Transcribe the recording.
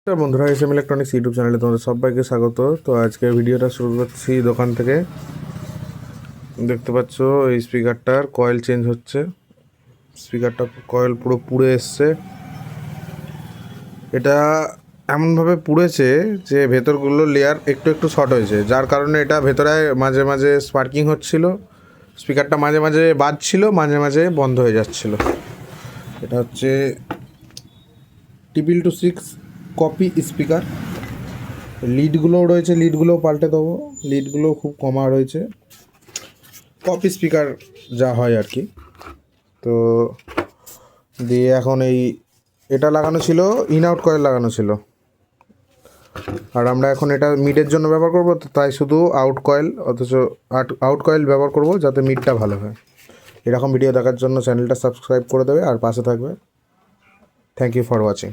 তো বন্ধুরা, S M electronics YouTube চ্যানেলে তোমাদের সবাইকে স্বাগত। তো আজকের ভিডিওটা শুরু করছি দোকান থেকে। দেখতে পাচ্ছ এই স্পিকারটার কয়েল চেঞ্জ হচ্ছে। স্পিকারটা কয়েল পুরো পুড়ে এসছে। এটা এমনভাবে পুড়েছে যে ভেতরগুলো লেয়ার একটু একটু শর্ট হয়েছে, যার কারণে এটা ভেতরে মাঝে মাঝে স্পার্কিং হচ্ছিল। স্পিকারটা মাঝে মাঝে বাজছিল, মাঝে মাঝে বন্ধ হয়ে যাচ্ছিল। এটা হচ্ছে 666 কপি স্পিকার। লিডগুলোও রয়েছে, লিডগুলোও পাল্টে দেবো। লিডগুলো খুব কমা রয়েছে, কপি স্পিকার যা হয় আর কি। তো দিয়ে এখন এটা লাগানো ছিল, ইন আউট কয়েল লাগানো ছিল, আর আমরা এখন এটা মিডের জন্য ব্যবহার করব। তো তাই শুধু আউট কয়েল, অথচ আউট কয়েল ব্যবহার করব যাতে মিডটা ভালো হয়। এরকম ভিডিও দেখার জন্য চ্যানেলটা সাবস্ক্রাইব করে দেবে আর পাশে থাকবে। Thank you for watching.